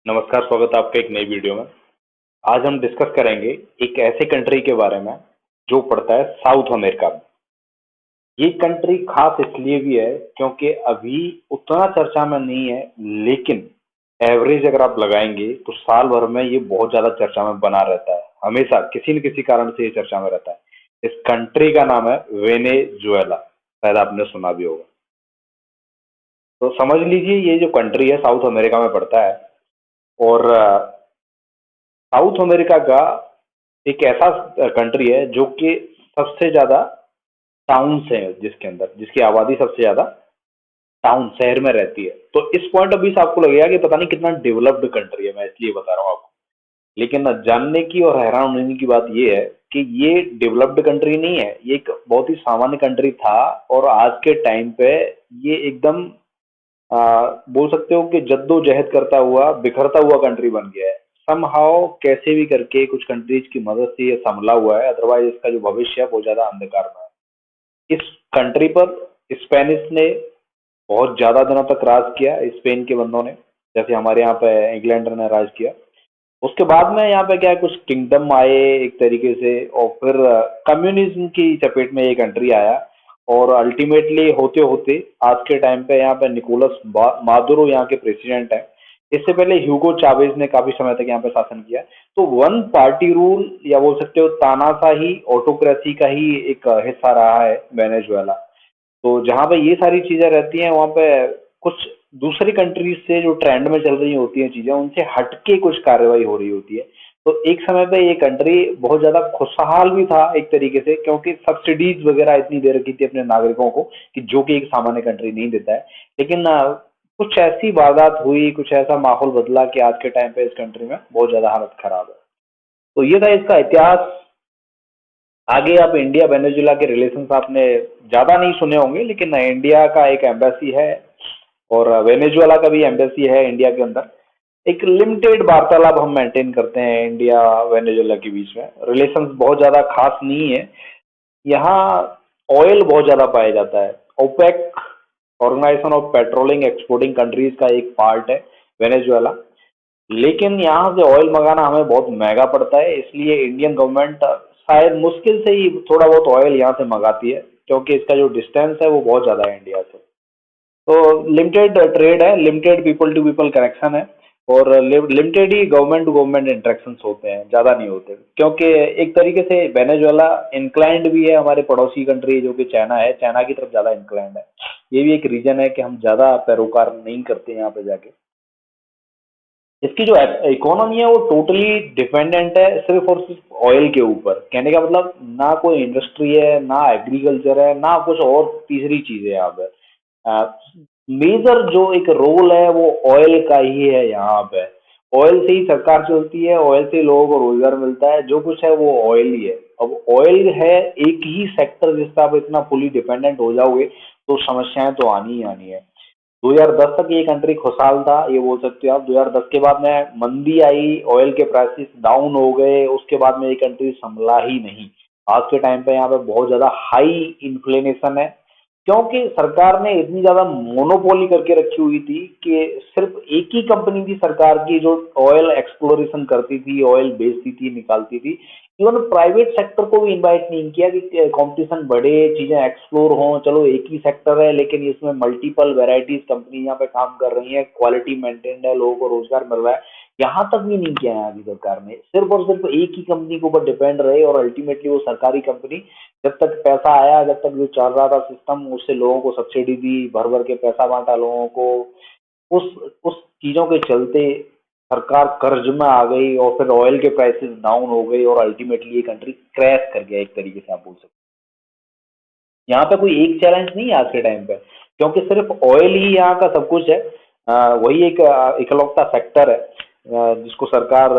नमस्कार, स्वागत है आपका एक नई वीडियो में। आज हम डिस्कस करेंगे एक ऐसे कंट्री के बारे में जो पड़ता है साउथ अमेरिका में। ये कंट्री खास इसलिए भी है क्योंकि अभी उतना चर्चा में नहीं है, लेकिन एवरेज अगर आप लगाएंगे तो साल भर में ये बहुत ज्यादा चर्चा में बना रहता है। हमेशा किसी न किसी कारण से ये चर्चा में रहता है। इस कंट्री का नाम है वेनेजुएला। शायद आपने सुना भी होगा। तो समझ लीजिए ये जो कंट्री है साउथ अमेरिका में पड़ता है। और साउथ अमेरिका का एक ऐसा कंट्री है जो कि सबसे ज्यादा टाउन्स है, जिसके अंदर जिसकी आबादी सबसे ज्यादा टाउन शहर में रहती है। तो इस पॉइंट ऑफ व्यू से आपको लगेगा कि पता नहीं कितना डेवलप्ड कंट्री है, मैं इसलिए बता रहा हूँ आपको। लेकिन जानने की और हैरान होने की बात यह है कि ये डेवलप्ड कंट्री नहीं है, ये एक बहुत ही सामान्य कंट्री था। और आज के टाइम पे ये एकदम बोल सकते हो कि जद्दोजहद करता हुआ बिखरता हुआ कंट्री बन गया है। समहाउ कैसे भी करके कुछ कंट्रीज की मदद से ये संभला हुआ है, अदरवाइज इसका जो भविष्य है बहुत ज्यादा अंधकार में है। इस कंट्री पर स्पेनिश ने बहुत ज्यादा दिनों तक राज किया, स्पेन के बंदों ने, जैसे हमारे यहाँ पे इंग्लैंड ने राज किया। उसके बाद में यहाँ पे क्या है, कुछ किंगडम आए एक तरीके से, और फिर कम्युनिज्म की चपेट में ये कंट्री आया। और अल्टीमेटली होते होते आज के टाइम पे यहाँ पे निकोलस मादुरो यहाँ के प्रेसिडेंट है। इससे पहले ह्यूगो चावेज ने काफी समय तक यहाँ पे शासन किया। तो वन पार्टी रूल या बोल सकते हो तानाशाही ऑटोक्रेसी का ही एक हिस्सा रहा है वेनेजुएला। तो जहाँ पे ये सारी चीजें रहती हैं वहाँ पे कुछ दूसरी कंट्रीज से जो ट्रेंड में चल रही होती हैं चीजें, उनसे हटके कुछ कार्रवाई हो रही होती है। तो एक समय पे ये कंट्री बहुत ज्यादा खुशहाल भी था एक तरीके से, क्योंकि सब्सिडीज वगैरह इतनी दे रखी थी अपने नागरिकों को कि जो कि एक सामान्य कंट्री नहीं देता है। लेकिन कुछ ऐसी वारदात हुई, कुछ ऐसा माहौल बदला कि आज के टाइम पे इस कंट्री में बहुत ज्यादा हालत खराब है। तो ये था इसका इतिहास। आगे आप इंडिया वेनेजुला के रिलेशंस आपने ज्यादा नहीं सुने होंगे, लेकिन इंडिया का एक एम्बेसी है और वेनेजुएला का भी एम्बेसी है इंडिया के अंदर। एक लिमिटेड वार्तालाप हम मेंटेन करते हैं इंडिया वेनेजुएला के बीच में। रिलेशंस बहुत ज्यादा खास नहीं है। यहाँ ऑयल बहुत ज्यादा पाया जाता है। OPEC, organisation of petroleum exporting countries का एक पार्ट है वेनेजुएला। लेकिन यहाँ से ऑयल मंगाना हमें बहुत महंगा पड़ता है, इसलिए इंडियन गवर्नमेंट शायद मुश्किल से ही थोड़ा बहुत ऑयल यहाँ से मंगाती है, क्योंकि इसका जो डिस्टेंस है वो बहुत ज़्यादा है इंडिया से। तो लिमिटेड ट्रेड है, limited people to people connection है, और लिमिटेड ही गवर्नमेंट टू गवर्नमेंट इंटरेक्शंस होते हैं, ज़्यादा नहीं होते। क्योंकि एक तरीके से वेनेजुएला इंक्लाइंड भी है, हमारे पड़ोसी कंट्री जो कि चाइना है, चाइना की तरफ ज़्यादा इंक्लाइंड है। ये भी एक रीजन है कि हम ज़्यादा पैरोकार नहीं करते यहाँ पे जाके। इसकी जो इकोनॉमी है वो टोटली डिपेंडेंट है सिर्फ और सिर्फ ऑयल के ऊपर। कहने का मतलब ना कोई इंडस्ट्री है, ना एग्रीकल्चर है, ना कुछ और तीसरी चीज है यहाँ पे। मेजर जो एक रोल है वो ऑयल का ही है यहाँ पे। ऑयल से ही सरकार चलती है, ऑयल से ही लोगों को रोजगार मिलता है, जो कुछ है वो ऑयल ही है। अब ऑयल है एक ही सेक्टर जिस पर आप इतना फुली डिपेंडेंट हो जाओगे तो समस्याएं तो आनी ही आनी है। 2010 तक ये कंट्री खुशहाल था, ये बोल सकते हो आप। 2010 के बाद में मंदी आई, ऑयल के प्राइसेस डाउन हो गए, उसके बाद में ये कंट्री संभला ही नहीं। आज के टाइम पे यहाँ पे बहुत ज्यादा हाई इन्फ्लेशन है, क्योंकि सरकार ने इतनी ज्यादा मोनोपोली करके रखी हुई थी कि सिर्फ एक ही कंपनी थी सरकार की जो ऑयल एक्सप्लोरेशन करती थी, ऑयल बेचती थी, निकालती थी। इवन प्राइवेट सेक्टर को भी इनवाइट नहीं किया कि कंपटीशन बढ़े, चीजें एक्सप्लोर हों। चलो एक ही सेक्टर है, लेकिन इसमें मल्टीपल वेराइटीज कंपनी यहाँ पे काम कर रही है, क्वालिटी मेंटेन्ड है, लोगों को रोजगार मिल रहा है। यहाँ तक भी नहीं किया यहाँ की सरकार ने, सिर्फ और सिर्फ एक ही कंपनी के ऊपर डिपेंड रहे। और अल्टीमेटली वो सरकारी कंपनी, जब तक पैसा आया, जब तक जो चल रहा था सिस्टम, उससे लोगों को सब्सिडी दी, भर भर के पैसा बांटा लोगों को। उस उस चीजों के चलते सरकार कर्ज में आ गई, और फिर ऑयल के प्राइसेस डाउन हो गई, और अल्टीमेटली ये कंट्री क्रैश कर गया एक तरीके से आप बोल सकते हैं। यहाँ पे कोई एक चैलेंज नहीं है आज के टाइम पे, क्योंकि सिर्फ ऑयल ही यहाँ का सब कुछ है। वही एक इकलौता सेक्टर है जिसको सरकार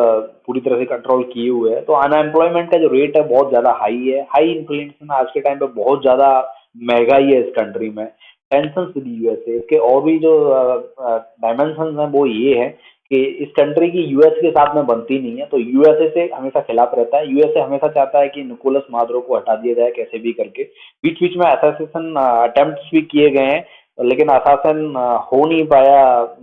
पूरी तरह से कंट्रोल किए हुए है। तो अनएम्प्लॉयमेंट का जो रेट है बहुत ज्यादा हाई है, हाई इन्फ्लेशन आज के टाइम पे, बहुत ज्यादा महंगाई है इस कंट्री में। टेंशन विद यूएसए के और भी जो डायमेंशन है वो ये है कि इस कंट्री की यूएस के साथ में बनती नहीं है, तो यूएसए से हमेशा खिलाफ रहता है। यूएसए हमेशा चाहता है कि निकोलस मादुरो को हटा दिया जाए कैसे भी करके। बीच बीच में असैसिनेशन अटेम्प्ट्स भी किए गए हैं, लेकिन असासन हो नहीं पाया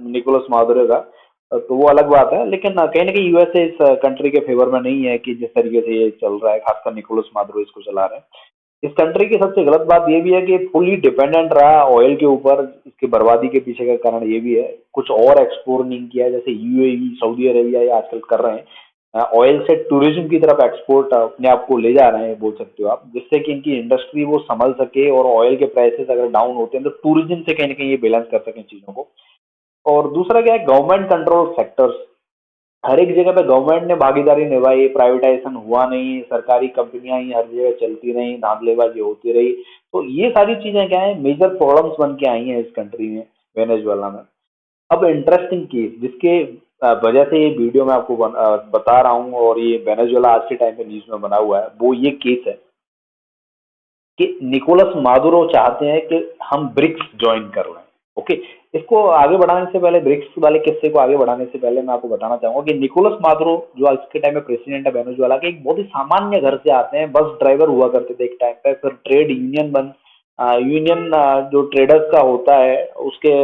निकोलस मादुरो का। तो वो अलग बात है, लेकिन कहीं ना कहीं यूएसए इस कंट्री के फेवर में नहीं है कि जिस तरीके से ये चल रहा है, खासकर निकोलस मादुरो इसको चला रहे हैं। इस कंट्री की सबसे गलत बात ये भी है कि फुली डिपेंडेंट रहा ऑयल के ऊपर, इसकी बर्बादी के पीछे का कारण ये भी है। कुछ और एक्सप्लोर नहीं किया है, जैसे यूएई, सऊदी अरेबिया ये आजकल कर रहे हैं, ऑयल से टूरिज्म की तरफ एक्सपोर्ट अपने आप को ले जा रहे हैं, बोल सकते हो आप, जिससे कि इनकी इंडस्ट्री वो संभल सके और ऑयल के प्राइसेस अगर डाउन होते हैं तो टूरिज्म से कहीं ना कहीं ये बैलेंस कर सकें चीजों को। और दूसरा क्या है, गवर्नमेंट कंट्रोल सेक्टर्स, हर एक जगह पे गवर्नमेंट ने भागीदारी निभाई, प्राइवेटाइजेशन हुआ नहीं, सरकारी कंपनियां ही हर जगह चलती रही, धांधलेबाजी होती रही। तो ये सारी चीजें क्या है, मेजर प्रॉब्लम्स बन के आई हैं इस कंट्री में, वेनेजुएला में। अब इंटरेस्टिंग केस जिसके वजह से ये वीडियो मैं आपको बता रहा हूँ और ये वेनेजुएला आज के टाइम पे न्यूज में बना हुआ है, वो ये केस है कि निकोलस मादुरो चाहते हैं कि हम ब्रिक्स ज्वाइन कर लें। ओके, इसको आगे बढ़ाने से पहले, ब्रिक्स वाले किस्से को आगे बढ़ाने से पहले मैं आपको बताना चाहूंगा कि निकोलस मादुरो जो आज के टाइम में प्रेसिडेंट है वेनेजुएला के, एक बहुत ही सामान्य घर से आते हैं, बस ड्राइवर हुआ करते थे एक टाइम पे, फिर ट्रेड यूनियन यूनियन जो ट्रेडर्स का होता है उसके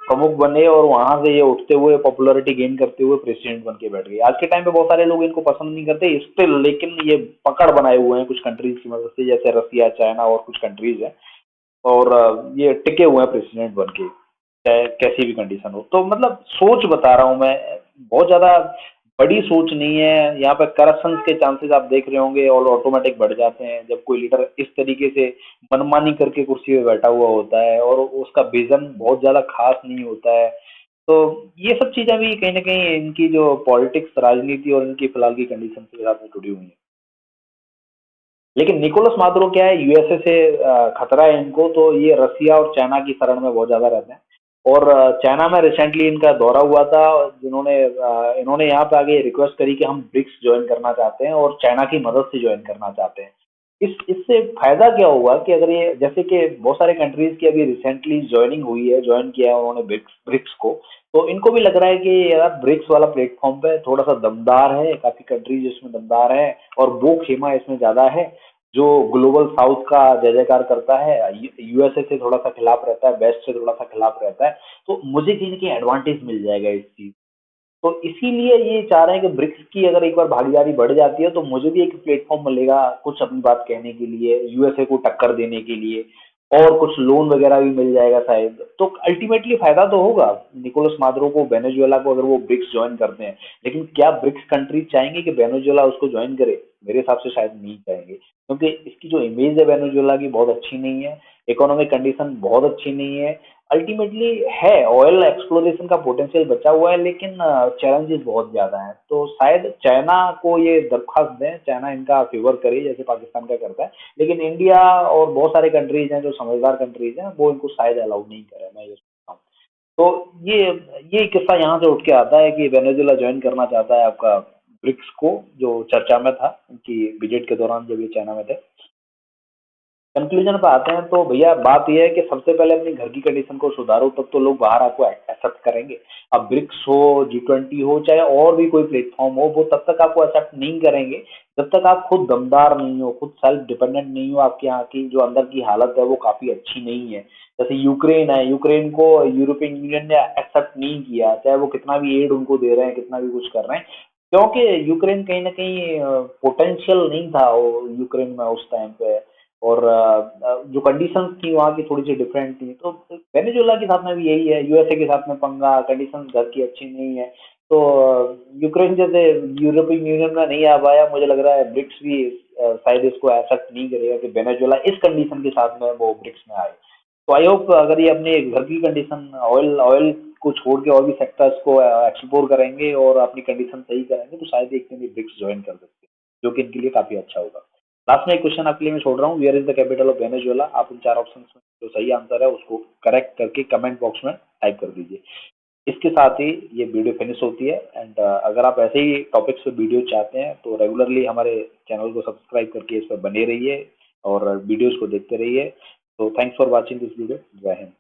प्रमुख बने और वहां से ये उठते हुए पॉपुलैरिटी गेन करते हुए प्रेसिडेंट बन के बैठ गए। आज के टाइम पे बहुत सारे लोग इनको पसंद नहीं करते स्टिल, लेकिन ये पकड़ बनाए हुए हैं कुछ कंट्रीज की मदद से, जैसे रसिया, चाइना और कुछ कंट्रीज हैं, और ये टिके हुए हैं प्रेसिडेंट बन के, चाहे कैसी भी कंडीशन हो। तो मतलब सोच बता रहा हूँ मैं, बहुत ज्यादा बड़ी सोच नहीं है यहाँ पे। करप्शन के चांसेस आप देख रहे होंगे और ऑटोमेटिक बढ़ जाते हैं जब कोई लीडर इस तरीके से मनमानी करके कुर्सी पे बैठा हुआ होता है और उसका विजन बहुत ज्यादा खास नहीं होता है। तो ये सब चीजें भी कहीं ना कहीं इनकी जो पॉलिटिक्स, राजनीति और इनकी फिलहाल की कंडीशन के साथ में जुड़ी हुई है। लेकिन निकोलस मादुरो क्या है, यूएसए से खतरा है इनको, तो ये रसिया और चाइना की शरण में बहुत ज्यादा रहते हैं। और चाइना में रिसेंटली इनका दौरा हुआ था, जिन्होंने इन्होंने यहाँ पे आगे रिक्वेस्ट करी कि हम ब्रिक्स ज्वाइन करना चाहते हैं और चाइना की मदद से ज्वाइन करना चाहते हैं। इससे फायदा क्या होगा कि अगर ये, जैसे कि बहुत सारे कंट्रीज की अभी रिसेंटली ज्वाइनिंग हुई है, ज्वाइन किया है उन्होंने ब्रिक्स ब्रिक्स को, तो इनको भी लग रहा है कि यार ब्रिक्स वाला प्लेटफॉर्म पे थोड़ा सा दमदार है, काफी कंट्रीज इसमें दमदार है और वो खेमा इसमें ज्यादा है जो ग्लोबल साउथ का जय जयकार करता है, यूएसए से थोड़ा सा खिलाफ रहता है, वेस्ट से थोड़ा सा खिलाफ रहता है। तो मुझे कहीं ना कहीं एडवांटेज मिल जाएगा इस चीज, तो इसीलिए ये चाह रहे हैं कि ब्रिक्स की अगर एक बार भागीदारी बढ़ जाती है तो मुझे भी एक प्लेटफॉर्म मिलेगा कुछ अपनी बात कहने के लिए, यूएसए को टक्कर देने के लिए, और कुछ लोन वगैरह भी मिल जाएगा शायद। तो अल्टीमेटली फायदा तो होगा निकोलस मादुरो को, वेनेजुएला को, अगर वो ब्रिक्स ज्वाइन करते हैं। लेकिन क्या ब्रिक्स कंट्रीज चाहेंगे कि वेनेजुएला उसको ज्वाइन करे? मेरे हिसाब से शायद नहीं चाहेंगे, क्योंकि इसकी जो इमेज है वेनेजुएला की बहुत अच्छी नहीं है, इकोनॉमिक कंडीशन बहुत अच्छी नहीं है। अल्टीमेटली है, ऑयल एक्सप्लोरेशन का पोटेंशियल बचा हुआ है, लेकिन चैलेंजेस बहुत ज्यादा हैं। तो शायद चाइना को ये दरख्वास्त दें, चाइना इनका फेवर करे जैसे पाकिस्तान का करता है, लेकिन इंडिया और बहुत सारे कंट्रीज हैं जो समझदार कंट्रीज हैं, वो इनको शायद अलाउ नहीं करे, मैं ये सोचता हूँ। तो ये किस्सा यहाँ से उठ के आता है कि वेनेजुएला ज्वाइन करना चाहता है आपका ब्रिक्स को, जो चर्चा में था उनकी विजिट के दौरान जब ये चाइना में थे। कंक्लूजन पे आते हैं तो भैया बात यह है कि सबसे पहले अपनी घर की कंडीशन को सुधारो, तब तो लोग बाहर आपको एक्सेप्ट करेंगे। अब ब्रिक्स हो, G20 हो, चाहे और भी कोई प्लेटफॉर्म हो, वो तब तक आपको एक्सेप्ट नहीं करेंगे जब तक आप खुद दमदार नहीं हो, खुद सेल्फ डिपेंडेंट नहीं हो, आपके यहाँ की जो अंदर की हालत है वो काफी अच्छी नहीं है। जैसे यूक्रेन है, यूक्रेन को यूरोपियन यूनियन ने एक्सेप्ट नहीं किया, चाहे वो कितना भी एड उनको दे रहे हैं, कितना भी कुछ कर रहे हैं, क्योंकि यूक्रेन कहीं ना कहीं पोटेंशियल नहीं था वो यूक्रेन में उस टाइम पे। और जो कंडीशंस थी वहाँ की थोड़ी सी डिफरेंट थी। तो वेनेजुएला के साथ में भी यही है, यूएसए के साथ में पंगा, कंडीशंस घर की अच्छी नहीं है। तो यूक्रेन जैसे यूरोपियन यूनियन में नहीं आ पाया, मुझे लग रहा है ब्रिक्स भी शायद इसको एक्सेप्ट नहीं करेगा कि वेनेजुएला इस कंडीशन के साथ में वो ब्रिक्स में आए। तो आई होप अगर ये अपने घर की कंडीशन, ऑयल ऑयल को छोड़ के और भी सेक्टर्स को एक्सप्लोर करेंगे और अपनी कंडीशन सही करेंगे तो शायद एक दिन ये ब्रिक्स ज्वाइन कर सकते हैं, जो कि इनके लिए काफी अच्छा होगा। लास्ट में एक क्वेश्चन आपके लिए मैं छोड़ रहा हूँ, where is the capital of Venezuela? आप इन चार ऑप्शन में जो सही आंसर है उसको करेक्ट करके कमेंट बॉक्स में टाइप कर दीजिए। इसके साथ ही ये वीडियो फिनिश होती है। एंड अगर आप ऐसे ही टॉपिक्स पे वीडियो चाहते हैं तो रेगुलरली हमारे चैनल को सब्सक्राइब करके इस पर बने रहिए और वीडियोस को देखते रहिए। तो thanks for watching this video. जय हिंद।